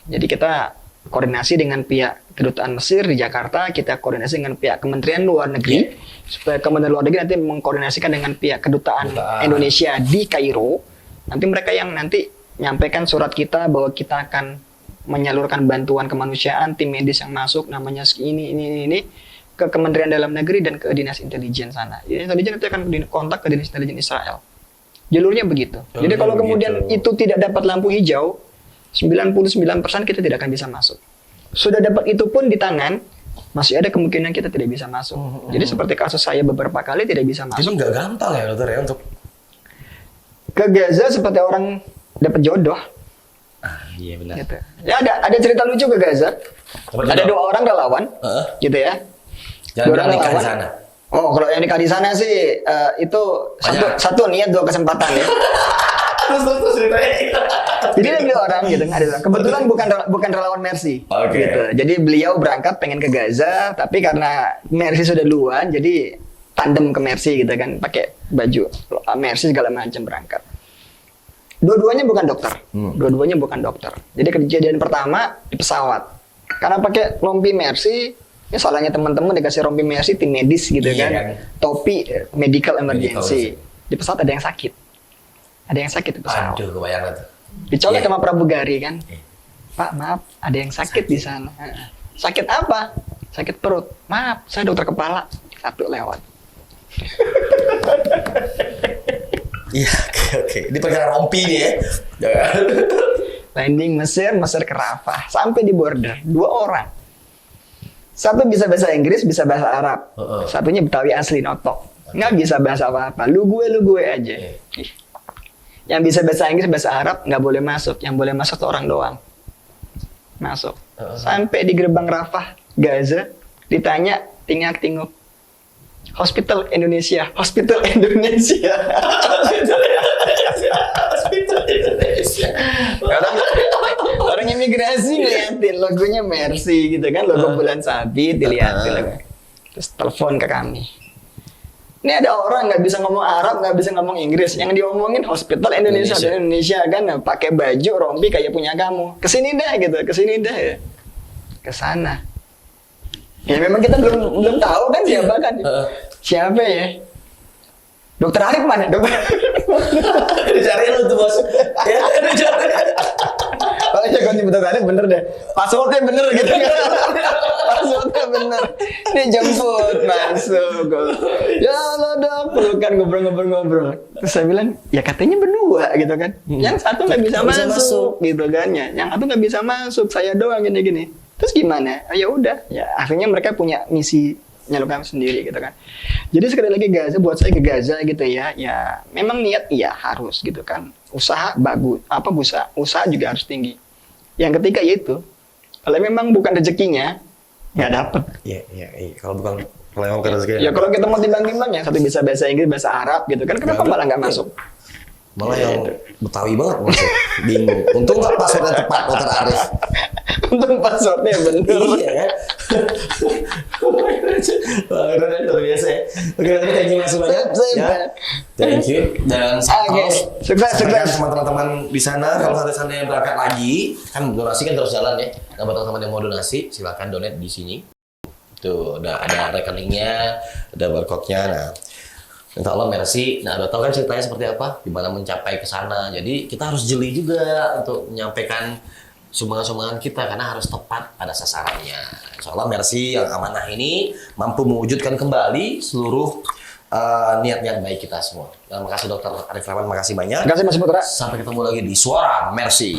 Speaker 1: Jadi kita koordinasi dengan pihak kedutaan Mesir di Jakarta, kita koordinasi dengan pihak Kementerian Luar Negeri, supaya Kementerian Luar Negeri nanti mengkoordinasikan dengan pihak kedutaan Indonesia di Kairo. Nanti mereka yang nanti menyampaikan surat kita bahwa kita akan menyalurkan bantuan kemanusiaan, tim medis yang masuk namanya ini ke Kementerian Dalam Negeri dan ke Dinas Intelijen sana. Dinas Intelijen nanti akan kontak ke Dinas Intelijen Israel. Jalurnya begitu. Jadi kalau kemudian itu tidak dapat lampu hijau, 99% kita tidak akan bisa masuk. Sudah dapat itu pun di tangan, masih ada kemungkinan kita tidak bisa masuk. Jadi seperti kasus saya beberapa kali tidak bisa
Speaker 2: Itu
Speaker 1: masuk.
Speaker 2: nggak gampang ya dokter ya untuk
Speaker 1: Ke Gaza seperti orang dapat jodoh.
Speaker 2: iya benar.
Speaker 1: Gitu. Ya ada cerita lucu ke Gaza.
Speaker 2: Dapat
Speaker 1: Ada
Speaker 2: jodoh?
Speaker 1: 2 orang relawan,
Speaker 2: Heeh.
Speaker 1: gitu ya.
Speaker 2: Jangan
Speaker 1: 2
Speaker 2: bilang
Speaker 1: orang
Speaker 2: nikah di
Speaker 1: relawan.
Speaker 2: sana.
Speaker 1: Oh, kalau yang nikah di sana sih itu satu niat 2 kesempatan ya.
Speaker 2: Terus ceritanya.
Speaker 1: Jadi ada 2 orang gitu, kebetulan bukan relawan Mercy.
Speaker 2: Oke.
Speaker 1: Gitu. Jadi beliau berangkat pengen ke Gaza, tapi karena Mercy sudah duluan, jadi tandem ke Mercy gitu kan, pakai baju Mercy segala macam berangkat. Dua-duanya bukan dokter. Dua-duanya bukan dokter. Jadi kejadian pertama di pesawat. Karena pakai rompi Mercy, ya salahnya teman-teman dikasih rompi Mercy tim medis gitu
Speaker 2: Iya,
Speaker 1: kan.
Speaker 2: kan.
Speaker 1: Topi medical emergency.
Speaker 2: Medical.
Speaker 1: Di pesawat ada yang sakit. Ada yang sakit di pesawat.
Speaker 2: Aduh, kebayang tuh.
Speaker 1: Dicolek
Speaker 2: Iya.
Speaker 1: sama pramugari kan. Pak, maaf, ada yang sakit di sana. Sakit apa? Sakit perut. Maaf, saya dokter kepala. Satu lewat.
Speaker 2: Iya, oke. Ini perkara rompi nih ya.
Speaker 1: Landing Mesir ke Rafah. Sampai di border, 2 orang. Satu bisa bahasa Inggris, bisa bahasa Arab. Satunya Betawi asli, notok. Nggak bisa bahasa apa-apa. Lu gue aja. Yang bisa bahasa Inggris, bahasa Arab, nggak boleh masuk. Yang boleh masuk tuh orang doang. Masuk. Sampai di gerbang Rafah, Gaza, ditanya, tingak-tinguk. Hospital Indonesia. Orang imigrasi ngeliatin logonya Mercy gitu kan, logo bulan sabit dilihatin. Terus telepon ke kami. Ini ada orang nggak bisa ngomong Arab, nggak bisa ngomong Inggris, yang diomongin Hospital Indonesia. Dan Indonesia kan pakai baju rompi kayak punya kamu. Kesini dah gitu, kesini dah ya. Kesana. Ya memang kita belum tahu kan siapa kan. Siapa ya? Dokter Arif mana?
Speaker 2: Dicari lu tuh bos. Ya, dicari.
Speaker 1: Kalau jagoan di Dokter Arif bener deh. Passwordnya bener gitu kan. Passwordnya bener. Dia jemput masuk. Ya Allah dok, pelukan ngobrol. Terus saya bilang, ya katanya berdua gitu kan. Yang satu nggak bisa masuk gitu kan. Yang satu nggak bisa masuk, saya doang gini-gini. Terus gimana? Ya udah, ya akhirnya mereka punya misi nyalurkan sendiri gitu kan. Jadi sekali lagi Gaza, buat saya ke Gaza gitu ya, ya memang niat iya harus gitu kan. Usaha bagus, usaha juga harus tinggi. Yang ketiga yaitu, kalau memang bukan rezekinya, nggak dapet.
Speaker 2: Iya. Kalau bukan kelewatan rezeki.
Speaker 1: Ya kalau kita mau timbang-timbang ya, satu bisa bahasa Inggris, bahasa Arab gitu kan, kenapa malah nggak masuk?
Speaker 2: Malah yang Betawi banget masuk. Bingung. Untung nggak passwordnya tepat, Dokter Arif.
Speaker 1: Untung passwordnya bener.
Speaker 2: Iya kan? Wah, keren, luar biasa ya. Oke, thank you masih banyak. Ya. Thank you. Dan
Speaker 1: Sukses.
Speaker 2: teman-teman di sana, kalau seandainya berangkat lagi, kan donasi kan terus jalan ya. Nah, buat teman-teman yang mau donasi, silakan donate di sini. Tuh, ada rekeningnya, ada barcode-nya. Nah, insya Allah Mercy. Nah, udah tahu kan ceritanya seperti apa? Gimana mencapai ke sana. Jadi kita harus jeli juga untuk menyampaikan sumbangan-sumbangan kita karena harus tepat pada sasarannya. Insya Allah Mercy yang amanah ini mampu mewujudkan kembali seluruh niat-niat baik kita semua. Terima kasih Dokter Arif Rahman, makasih banyak.
Speaker 1: Terima kasih Mas Putra.
Speaker 2: Sampai ketemu lagi di Suara Mercy.